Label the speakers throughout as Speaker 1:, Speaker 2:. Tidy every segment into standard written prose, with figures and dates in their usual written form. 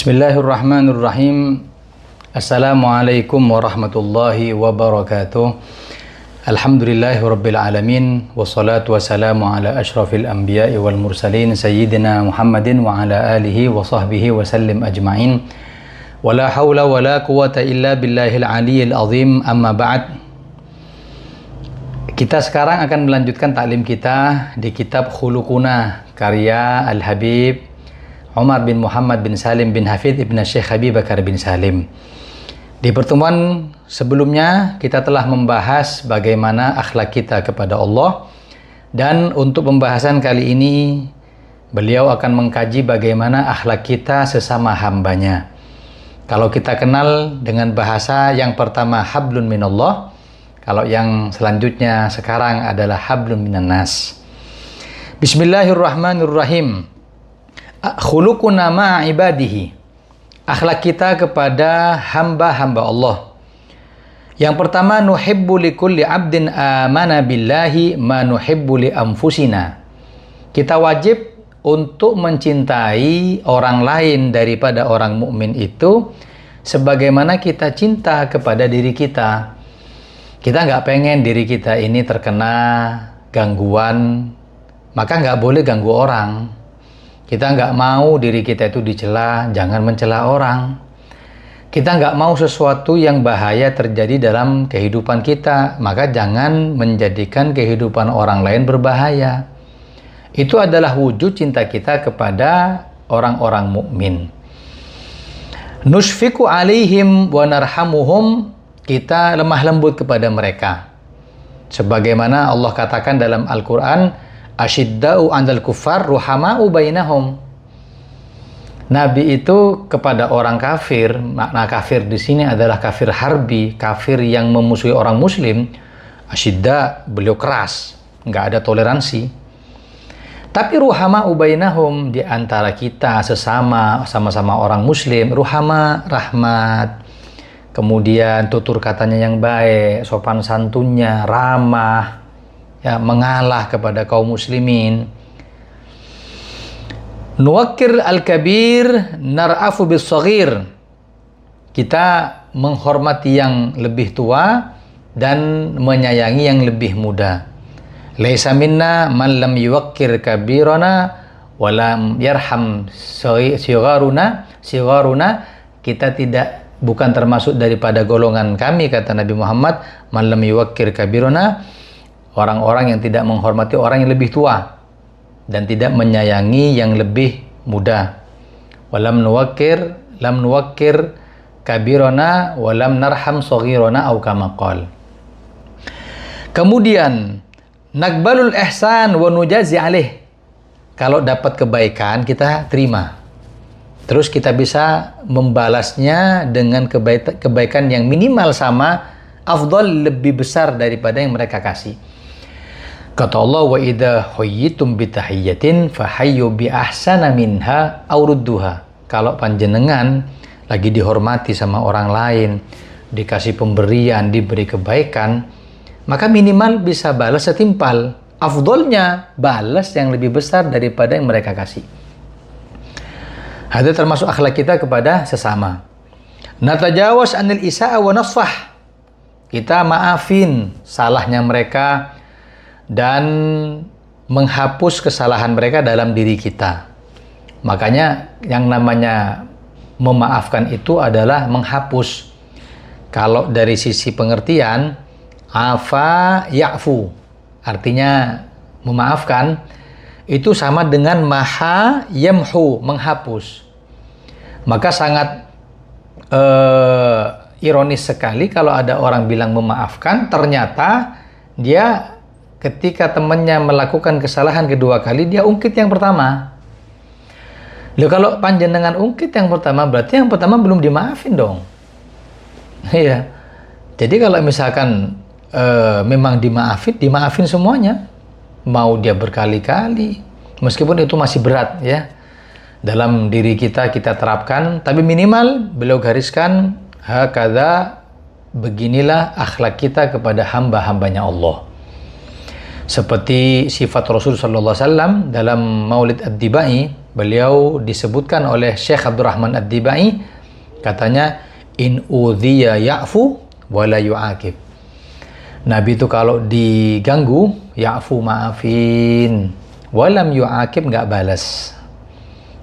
Speaker 1: Bismillahirrahmanirrahim. Assalamualaikum warahmatullahi wabarakatuh. Alhamdulillahirabbil alamin wassalatu wassalamu ala asyrafil anbiya'i wal mursalin sayyidina Muhammadin wa ala alihi wa sahbihi wa sallim ajma'in. Wala haula wala quwata illa billahil aliyyil azim. Amma ba'd. Kita sekarang akan melanjutkan taklim kita di kitab Khuluquna karya Al-Habib Umar bin Muhammad bin Salim bin Hafidh ibn Syekh Habib Bakar bin Salim. Di pertemuan sebelumnya kita telah membahas bagaimana akhlak kita kepada Allah, dan untuk pembahasan kali ini beliau akan mengkaji bagaimana akhlak kita sesama hambanya. Kalau kita kenal dengan bahasa yang pertama hablun minallah, kalau yang selanjutnya sekarang adalah hablun minan nas. Bismillahirrahmanirrahim. Khuluquna ma'a ibadihi, akhlak kita kepada hamba-hamba Allah. Yang pertama, nuhibbu likulli abdin amana billahi ma nuhibbu li anfusina. Kita wajib untuk mencintai orang lain daripada orang mukmin itu sebagaimana kita cinta kepada diri kita. Kita nggak pengen diri kita ini terkena gangguan, maka nggak boleh ganggu orang. Kita nggak mau diri kita itu dicela, jangan mencela orang. Kita nggak mau sesuatu yang bahaya terjadi dalam kehidupan kita, maka jangan menjadikan kehidupan orang lain berbahaya. Itu adalah wujud cinta kita kepada orang-orang mukmin. Nushfiqu alaihim wa narhamuhum, kita lemah lembut kepada mereka. Sebagaimana Allah katakan dalam Al-Quran, asyidda'u 'alal kuffar ruhama'u bainahum. Nabi itu kepada orang kafir, makna kafir di sini adalah kafir harbi, kafir yang memusuhi orang muslim. Asyidda, beliau keras, nggak ada toleransi. Tapi ruhama'u bainahum, di antara kita sesama sama-sama orang muslim, ruhama, rahmat. Kemudian tutur katanya yang baik, sopan santunnya, ramah, ya, mengalah kepada kaum muslimin. Nuwakkir al-kabir nar'afu bis-shaghir, kita menghormati yang lebih tua dan menyayangi yang lebih muda. Laisa minna man lam yuwakkir kabirana wa lam yarham sigharuna, kita bukan termasuk daripada golongan kami, kata Nabi Muhammad, man lam yuwakkir kabirana, orang-orang yang tidak menghormati orang yang lebih tua dan tidak menyayangi yang lebih muda. Walam lam nuwakkir kabirona walam narham shaghirona au kama qala. Kemudian naqbalul ihsan wa nujazi alaih, kalau dapat kebaikan kita terima, terus kita bisa membalasnya dengan kebaikan yang minimal sama, afdal, lebih besar daripada yang mereka kasih. Kata Allah, wa idza huyyitum bi tahiyyatin fahayyu bi ahsana minha aw rudduha. Kalau panjenengan lagi dihormati sama orang lain, dikasih pemberian, diberi kebaikan, maka minimal bisa balas setimpal. Afdolnya balas yang lebih besar daripada yang mereka kasih. Ada termasuk akhlak kita kepada sesama. Natajawaz anil isa'a wa nasfah, kita maafin salahnya mereka dan menghapus kesalahan mereka dalam diri kita. Makanya yang namanya memaafkan itu adalah menghapus. Kalau dari sisi pengertian, afa ya'fu, artinya memaafkan, itu sama dengan maha yamhu, menghapus. Maka sangat ironis sekali kalau ada orang bilang memaafkan, ternyata dia ketika temannya melakukan kesalahan kedua kali, dia ungkit yang pertama. Loh, kalau panjenengan ungkit yang pertama, berarti yang pertama belum dimaafin dong. Iya. Jadi kalau misalkan memang dimaafin semuanya. Mau dia berkali-kali, meskipun itu masih berat ya. Dalam diri kita terapkan, tapi minimal beliau gariskan, hakadha, beginilah akhlak kita kepada hamba-hambanya Allah. Seperti sifat Rasul sallallahu alaihi wasallam dalam Maulid Ad-Dibai, beliau disebutkan oleh Syekh Abdurrahman Ad-Dibai, katanya in udhiya ya'fu wa la yu'aqib. Nabi itu kalau diganggu, ya'fu maafin, walam yu'aqib, nggak balas.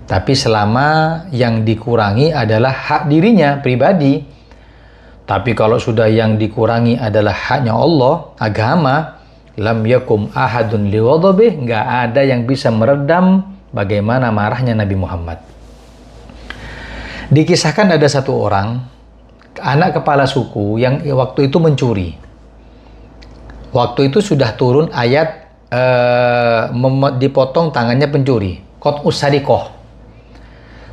Speaker 1: Tapi selama yang dikurangi adalah hak dirinya pribadi. Tapi kalau sudah yang dikurangi adalah haknya Allah, agama, lam yakum ahadun liwadhabih, nggak ada yang bisa meredam bagaimana marahnya Nabi Muhammad. Dikisahkan ada satu orang, anak kepala suku yang waktu itu mencuri. Waktu itu sudah turun ayat dipotong tangannya pencuri, qat'us sariqah.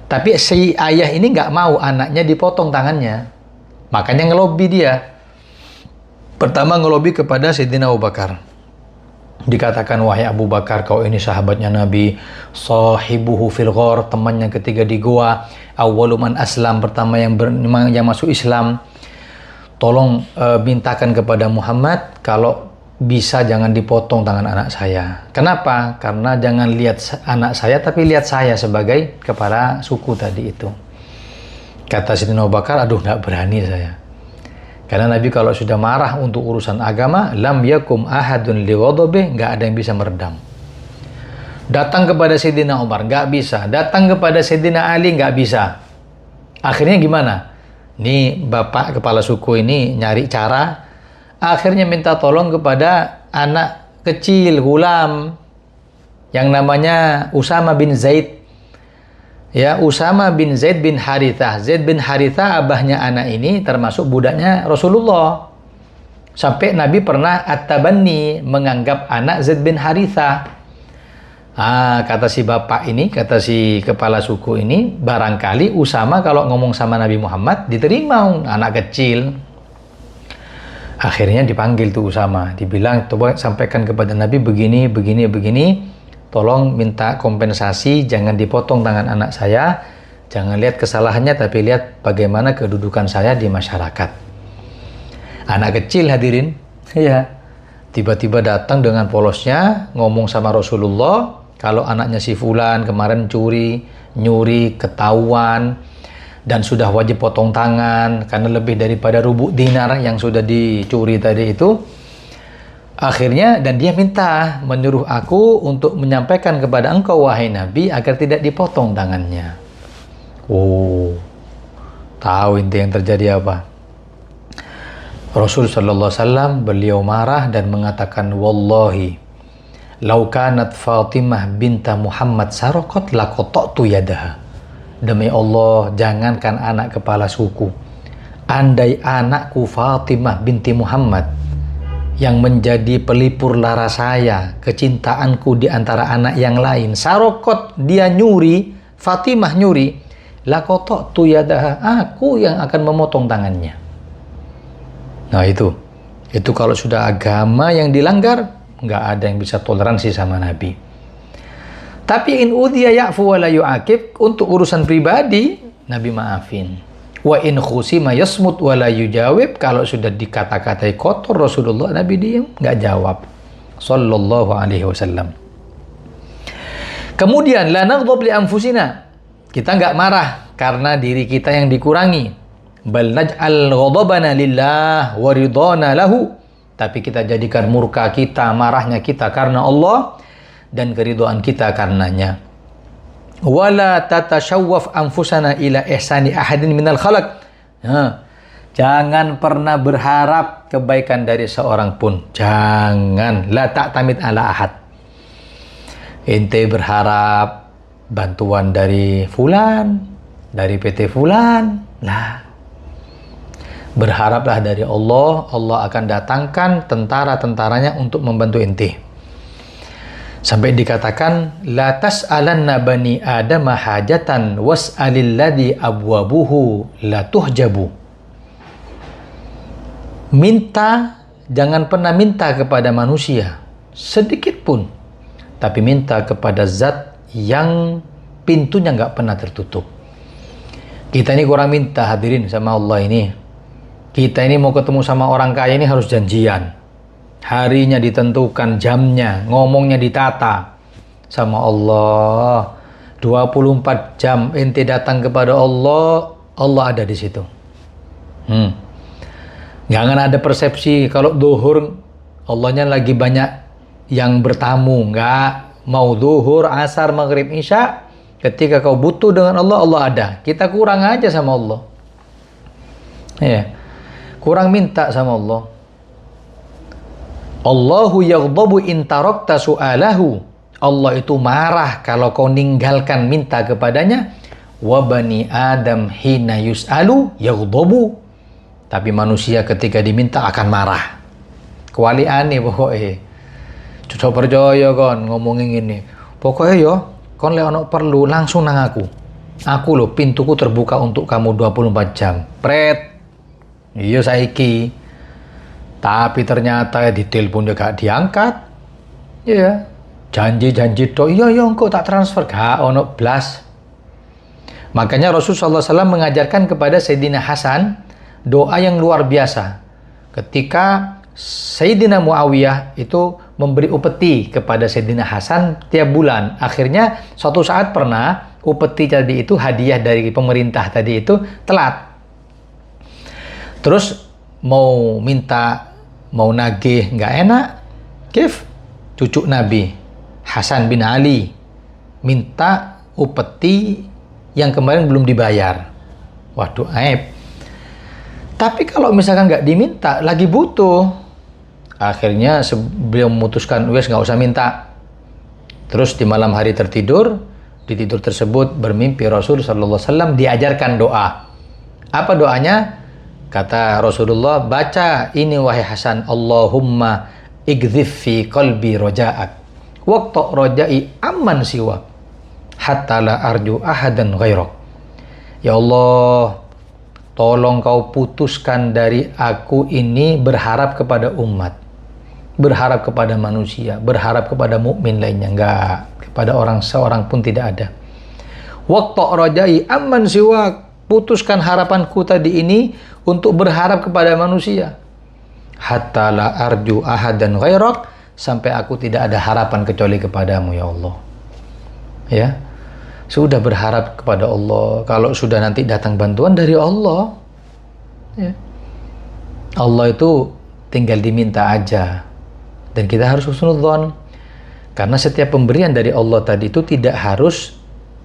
Speaker 1: Tapi si ayah ini nggak mau anaknya dipotong tangannya, makanya ngelobi dia. Pertama ngelobi kepada Sayyidina Abu Bakar. Dikatakan, wahai Abu Bakar, kau ini sahabatnya Nabi, sahibuhu fil ghar, temannya ketika di gua, awwaluman aslam, pertama yang masuk Islam. Tolong mintakan kepada Muhammad kalau bisa jangan dipotong tangan anak saya. Kenapa? Karena jangan lihat anak saya, tapi lihat saya sebagai kepala suku tadi itu. Kata Sayyidina Abu Bakar, aduh nggak berani saya. Karena Nabi kalau sudah marah untuk urusan agama, lam yakum ahadun lighadabih, nggak ada yang bisa meredam. Datang kepada Sayyidina Umar, nggak bisa. Datang kepada Sayyidina Ali, nggak bisa. Akhirnya gimana? Ini bapak kepala suku ini nyari cara, akhirnya minta tolong kepada anak kecil, gulam, yang namanya Usama bin Zaid. Ya, Usama bin Zaid bin Harithah. Zaid bin Harithah, abahnya anak ini, termasuk budaknya Rasulullah. Sampai Nabi pernah at-tabanni, menganggap anak Zaid bin Harithah. Kata si bapak ini, kata si kepala suku ini, barangkali Usama kalau ngomong sama Nabi Muhammad diterima, anak kecil. Akhirnya dipanggil tuh Usama, dibilang, coba sampaikan kepada Nabi begini, tolong minta kompensasi, jangan dipotong tangan anak saya, jangan lihat kesalahannya, tapi lihat bagaimana kedudukan saya di masyarakat. Anak kecil hadirin, ya, tiba-tiba datang dengan polosnya, ngomong sama Rasulullah, kalau anaknya si fulan kemarin nyuri, ketahuan, dan sudah wajib potong tangan, karena lebih daripada rubuk dinar yang sudah dicuri tadi itu. Akhirnya, dan dia minta, menyuruh aku untuk menyampaikan kepada engkau, wahai Nabi, agar tidak dipotong tangannya. Tahu inti yang terjadi apa? Rasul sallallahu alaihi wasallam, beliau marah dan mengatakan, wallahi lau kanat Fatimah binta Muhammad saraqat laqata'tu yadaha. Demi Allah, jangankan anak kepala suku, andai anakku Fatimah binti Muhammad yang menjadi pelipur lara saya, kecintaanku di antara anak yang lain, saraqat, dia nyuri, Fatimah nyuri, laqata'tu yadaha, aku yang akan memotong tangannya. Nah itu kalau sudah agama yang dilanggar, nggak ada yang bisa toleransi sama Nabi. Tapi in udhiya ya'fu wa la yu'aqib, untuk urusan pribadi Nabi maafin. Wa in khusima yasmut wa la yujawib, kalau sudah dikata-katai kotor Rasulullah, Nabi diam, nggak jawab. Sallallahu alaihi wasallam. Kemudian la naghdab li anfusina, kita nggak marah karena diri kita yang dikurangi. Bal naj'al ghadabana lillah wa ridana lahu, tapi kita jadikan murka kita, marahnya kita karena Allah, dan keridhaan kita karenanya. Wala tatashawwaf anfusana ila ihsani ahadin minal khalaq. Jangan pernah berharap kebaikan dari seorang pun. Jangan. La ta'tamid ala ahad. Ente berharap bantuan dari fulan, dari PT fulan. Lah, berharaplah dari Allah. Allah akan datangkan tentara-tentaranya untuk membantu ente. Sampai dikatakan, la tas'alanna bani Adam hajatan was'alil ladzi abwabuhu la tuhjabu. Minta, jangan pernah minta kepada manusia sedikit pun, tapi minta kepada zat yang pintunya nggak pernah tertutup. Kita ini kurang minta, hadirin, sama Allah ini. Kita ini mau ketemu sama orang kaya ini harus janjian. harinya ditentukan, jamnya, ngomongnya ditata sama Allah. 24 jam ente datang kepada Allah, Allah ada di situ. Jangan ada persepsi kalau zuhur Allahnya lagi banyak yang bertamu. Enggak, mau zuhur, asar, maghrib, isya, ketika kau butuh dengan Allah, Allah ada. Kita kurang aja sama Allah. Ya, kurang minta sama Allah. Allahu yaghdabu in tarakta su'alahu. Allah itu marah kalau kau ninggalkan minta kepadanya. Wa bani Adam hina yus'alu yaghdabu. Tapi manusia ketika diminta akan marah. Kuali aneh pokoknya. Coba percaya kon ngomongin ini. Pokoknya yo, kon le ono perlu langsung nang aku. Aku loh, pintuku terbuka untuk kamu 24 jam. Pret. Iya saiki. Tapi ternyata di telepon dia gak diangkat. Iya. Janji-janji toh, iya engkau tak transfer, gak ono blas. Makanya Rasulullah SAW mengajarkan kepada Sayyidina Hasan doa yang luar biasa. Ketika Sayyidina Muawiyah itu memberi upeti kepada Sayyidina Hasan tiap bulan. Akhirnya suatu saat pernah upeti tadi itu, hadiah dari pemerintah tadi itu telat. Terus mau minta, mau nagih, nggak enak. Kif, cucu Nabi Hasan bin Ali minta upeti yang kemarin belum dibayar. Waduh, aib. Tapi kalau misalkan nggak diminta, lagi butuh, akhirnya beliau memutuskan, wes nggak usah minta. Terus di malam hari tertidur, di tidur tersebut bermimpi Rasul Sallallahu Alaihi Wasallam diajarkan doa. Apa doanya? Kata Rasulullah, baca ini wahai Hasan, Allahumma igdzif fi qalbi roja'ak waqta roja'i amman siwak hatta la arju ahadan ghairok. Ya Allah, tolong kau putuskan dari aku ini berharap kepada umat, berharap kepada manusia, berharap kepada mukmin lainnya, enggak, kepada orang seorang pun tidak ada. Waqta roja'i amman siwak, putuskan harapanku tadi ini untuk berharap kepada manusia. Hatta la arju ahadan ghairok, sampai aku tidak ada harapan kecuali kepadamu ya Allah. Ya, sudah berharap kepada Allah. Kalau sudah nanti datang bantuan dari Allah, ya, Allah itu tinggal diminta aja. Dan kita harus husnudzon, karena setiap pemberian dari Allah tadi itu tidak harus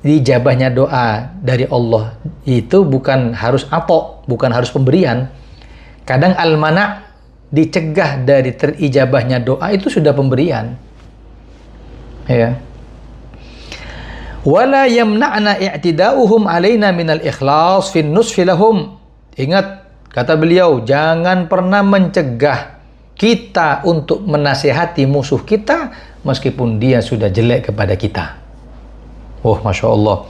Speaker 1: dijabahnya doa dari Allah. Itu bukan harus atok, bukan harus pemberian. Kadang al-mana' dicegah dari terijabahnya doa itu sudah pemberian. Ya. Wala yamna'na i'tida'uhum alaina minal ikhlas fin nusfi lahum. Ingat kata beliau, jangan pernah mencegah kita untuk menasihati musuh kita meskipun dia sudah jelek kepada kita. Oh, Masya Allah.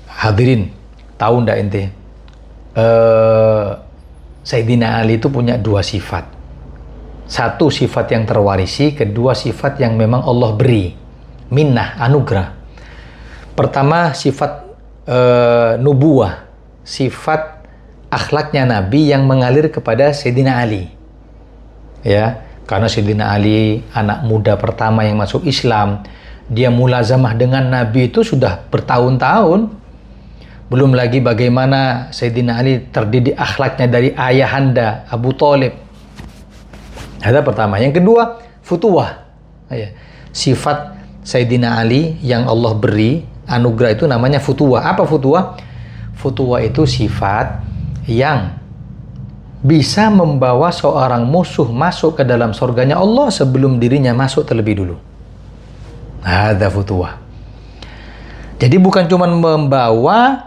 Speaker 1: Hadirin, tahu ndak ente? Sayyidina Ali itu punya dua sifat. Satu sifat yang terwarisi, kedua sifat yang memang Allah beri. Minnah, anugerah. Pertama sifat nubuwah, sifat akhlaknya Nabi yang mengalir kepada Sayyidina Ali. Ya, karena Sayyidina Ali anak muda pertama yang masuk Islam, dia mulazamah dengan Nabi itu sudah bertahun-tahun. Belum lagi bagaimana Sayyidina Ali terdidik akhlaknya dari ayahanda Abu Thalib. Ada pertama. Yang kedua, futuwah. Sifat Sayyidina Ali yang Allah beri, anugerah itu namanya futuwah. Apa futuwah? Futuwah itu sifat yang bisa membawa seorang musuh masuk ke dalam surganya Allah sebelum dirinya masuk terlebih dulu. Ada futuwah. Jadi bukan cuma membawa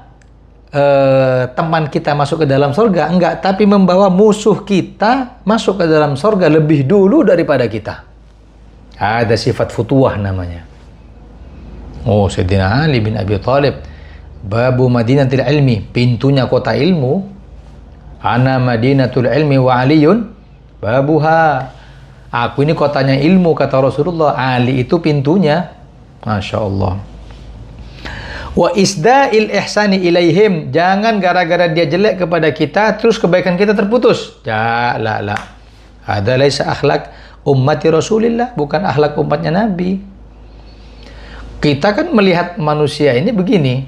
Speaker 1: teman kita masuk ke dalam surga, enggak, tapi membawa musuh kita masuk ke dalam surga lebih dulu daripada kita. Ada sifat futuwah namanya. Oh, Sayyidina Ali bin Abi Thalib, babu Madinatul Ilmi, pintunya kota ilmu. Ana Madinatul Ilmi wa Aliyun babuha. Aku ini kotanya ilmu, kata Rasulullah. Ali itu pintunya. Masya Allah. Wa isda'il ihsani ilaihim, jangan gara-gara dia jelek kepada kita terus kebaikan kita terputus. La. Ada laisa akhlak ummati Rasulillah, bukan akhlak umatnya Nabi. Kita kan melihat manusia ini begini,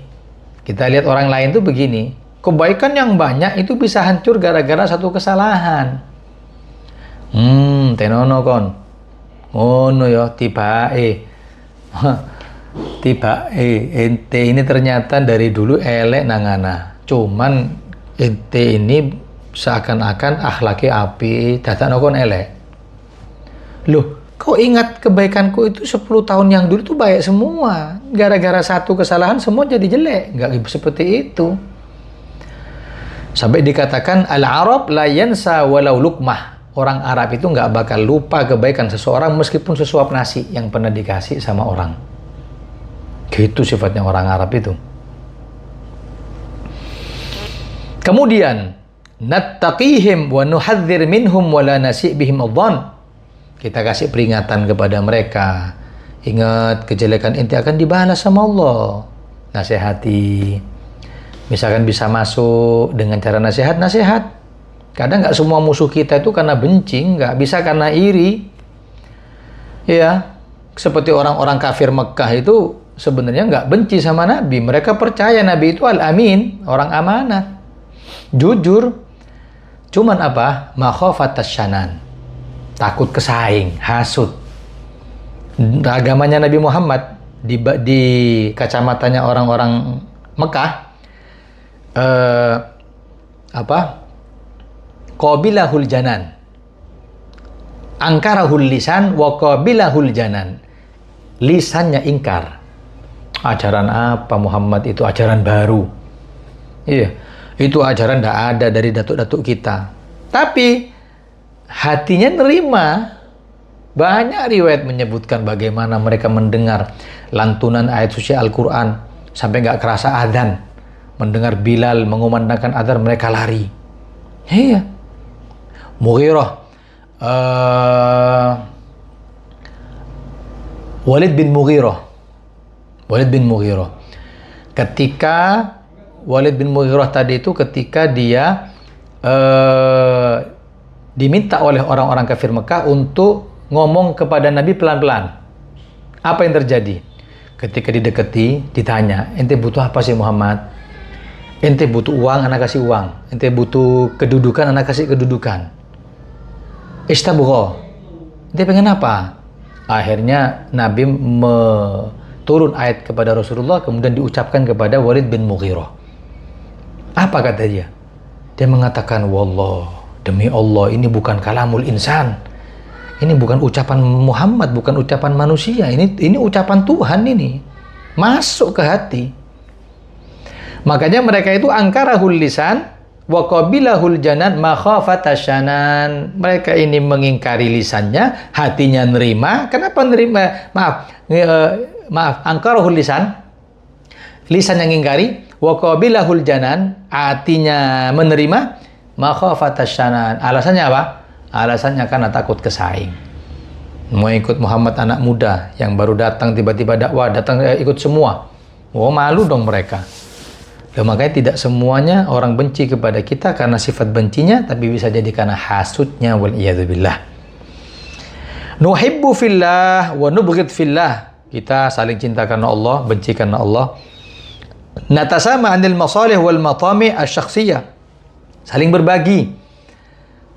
Speaker 1: kita lihat orang lain tuh begini, kebaikan yang banyak itu bisa hancur gara-gara satu kesalahan. Tenono kon, ngono ya ente ini ternyata dari dulu elek nangana, cuman ente ini seakan-akan akhlaknya api, dadakno kon elek. Loh, kau ingat kebaikanku itu 10 tahun yang dulu tuh baik semua. Gara-gara satu kesalahan semua jadi jelek. Nggak seperti itu. Sampai dikatakan al-Arab la yansa walau lukmah. Orang Arab itu nggak bakal lupa kebaikan seseorang meskipun sesuap nasi yang pernah dikasih sama orang. Gitu sifatnya orang Arab itu. Kemudian nattaqihim wa nuhadzir minhum wa la nasi' bihim adh-dhann. Kita kasih peringatan kepada mereka. Ingat, kejelekan ente akan dibalas sama Allah. Nasihati. Misalkan bisa masuk dengan cara nasihat. Kadang nggak semua musuh kita itu karena benci, nggak bisa karena iri. Ya, seperti orang-orang kafir Mekah itu sebenarnya nggak benci sama Nabi. Mereka percaya Nabi itu al-amin, orang amanah, jujur. Cuman apa? Makhafatas syanan, takut kesaing, hasud. Agamanya Nabi Muhammad di kacamatanya orang-orang Mekah qabilahul janan, angkarahul lisan wa qabilahul janan. Lisannya ingkar. Ajaran apa Muhammad itu? Ajaran baru. Iya, itu ajaran tidak ada dari datuk-datuk kita. Tapi hatinya nerima. Banyak riwayat menyebutkan bagaimana mereka mendengar lantunan ayat suci Al-Quran sampai nggak kerasa adzan. Mendengar Bilal mengumandangkan adzan, mereka lari. Iya. Mughirah, Walid bin Mughirah. Ketika Walid bin Mughirah tadi itu, ketika dia diminta oleh orang-orang kafir Mekah untuk ngomong kepada Nabi pelan-pelan. Apa yang terjadi? Ketika didekati, ditanya, ente butuh apa sih Muhammad? Ente butuh uang, anak kasih uang. Ente butuh kedudukan, anak kasih kedudukan. Istabugha. Ente pengen apa? Akhirnya Nabi turun ayat kepada Rasulullah, kemudian diucapkan kepada Walid bin Mughirah. Apa kata dia? Dia mengatakan, wallah, demi Allah, ini bukan kalamul insan. Ini bukan ucapan Muhammad, bukan ucapan manusia. Ini ucapan Tuhan ini. Masuk ke hati. Makanya mereka itu angkarahul lisan wa qabilahul janan makhafatas syanan. Mereka ini mengingkari lisannya, hatinya nerima. Kenapa nerima? Maaf, angkarahul lisan, lisan yang ingkari, wa qabilahul janan, hatinya menerima, makhafatas syanan. Alasannya apa? Alasannya karena takut kesaing. Mau ikut Muhammad anak muda yang baru datang, tiba-tiba dakwah, datang ikut semua. Oh, malu dong mereka. Makanya tidak semuanya orang benci kepada kita karena sifat bencinya, tapi bisa jadi karena hasudnya, wal'iyadzubillah. Nuhibbu fillah wa nubghid fillah. Kita saling cinta karena Allah, benci karena Allah. Natasama 'anil masalih wal matami' asy-syakhsiyah. Saling berbagi.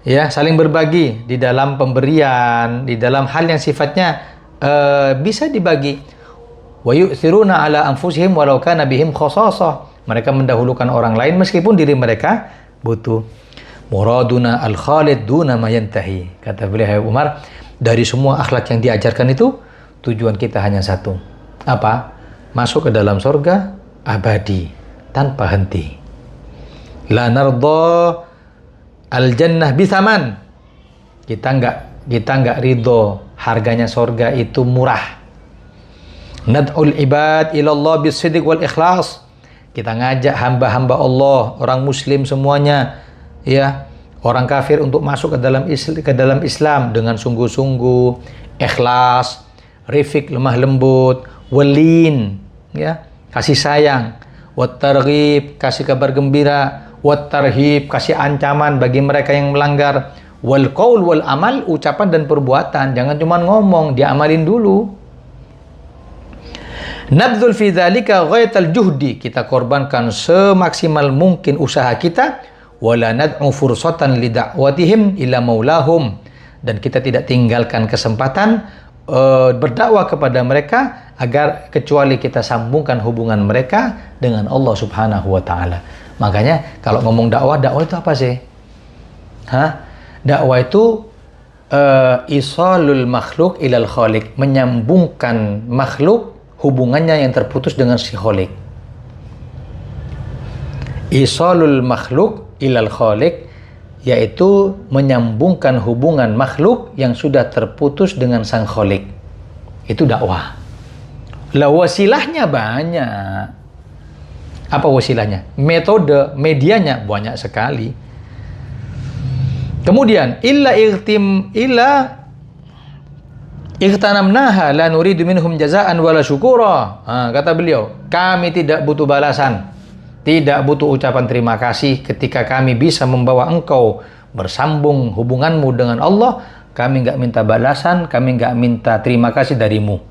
Speaker 1: Ya, saling berbagi di dalam pemberian, di dalam hal yang sifatnya bisa dibagi. Wa yu'thiruna 'ala anfusihim walau kana bihim khassasah. Mereka mendahulukan orang lain meskipun diri mereka butuh. Muraduna al-khalid duna ma yantahi. Kata beliau Umar, dari semua akhlak yang diajarkan itu, tujuan kita hanya satu. Apa? Masuk ke dalam surga abadi, tanpa henti. La narda al-jannah bithaman. Kita enggak ridho harganya surga itu murah. Nad'ul ibad ila Allah bis-sidq wal ikhlas. Kita ngajak hamba-hamba Allah, orang muslim semuanya, ya, orang kafir untuk masuk ke dalam Islam dengan sungguh-sungguh, ikhlas, rifik, lemah lembut, walin, ya, kasih sayang, wat targhib, kasih kabar gembira, wat tarhib, kasih ancaman bagi mereka yang melanggar, Wal qaul wal amal, ucapan dan perbuatan. Jangan cuma ngomong, diamalin dulu. Nabdzul fi dzalika ghayatal juhdi, kita korbankan semaksimal mungkin usaha kita. Wala nad'u fursatan li da'watihim ila maulahum, dan kita tidak tinggalkan kesempatan berdakwah kepada mereka agar kecuali kita sambungkan hubungan mereka dengan Allah Subhanahu wa taala. Makanya kalau ngomong dakwah itu apa sih? Dakwah itu isalul makhluk ilal khaliq, menyambungkan makhluk hubungannya yang terputus dengan si khaliq. Isalul makhluk ilal khaliq, yaitu menyambungkan hubungan makhluk yang sudah terputus dengan sang khaliq. Itu dakwah. Lah wasilahnya banyak. Apa wasilahnya? Metode, medianya banyak sekali. Kemudian illa ightanamnaha la nuridu minhum jazaan wala syukura. Kata beliau, kami tidak butuh balasan, tidak butuh ucapan terima kasih ketika kami bisa membawa engkau bersambung hubunganmu dengan Allah. Kami nggak minta balasan, kami nggak minta terima kasih darimu.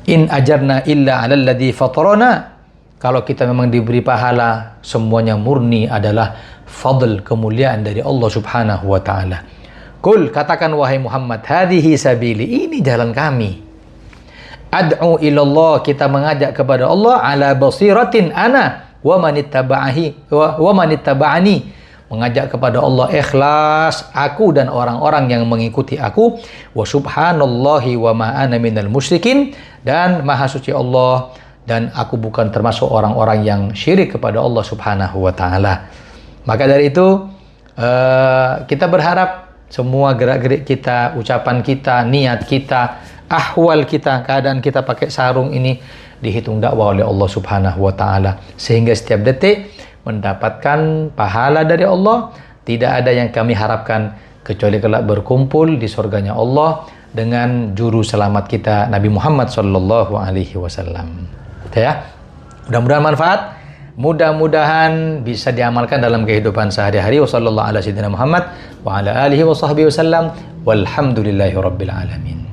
Speaker 1: In ajarna illa 'alal ladzi fatarana. Kalau kita memang diberi pahala, semuanya murni adalah fadl, kemuliaan dari Allah Subhanahu wa taala. Qul, katakan wahai Muhammad, hadhihi sabili, ini jalan kami. Ad'u ilallah, kita mengajak kepada Allah, ala basiratin ana wa manittaba'ani, mengajak kepada Allah ikhlas, aku dan orang-orang yang mengikuti aku. Wa subhanallahi wa ma ana minal musyrikin, dan maha suci Allah dan aku bukan termasuk orang-orang yang syirik kepada Allah Subhanahu wa taala. Maka dari itu kita berharap semua gerak-gerik kita, ucapan kita, niat kita, ahwal kita, keadaan kita pakai sarung ini dihitung dakwah oleh Allah Subhanahu wa taala, sehingga setiap detik mendapatkan pahala dari Allah. Tidak ada yang kami harapkan kecuali kelak berkumpul di surganya Allah dengan juru selamat kita Nabi Muhammad sallallahu alaihi wasallam. Ya. Mudah-mudahan manfaat, mudah-mudahan bisa diamalkan dalam kehidupan sehari-hari. Wassallallahu ala sayyidina Muhammad wa ala alihi wa sahbihi wasallam walhamdulillahi rabbil alamin.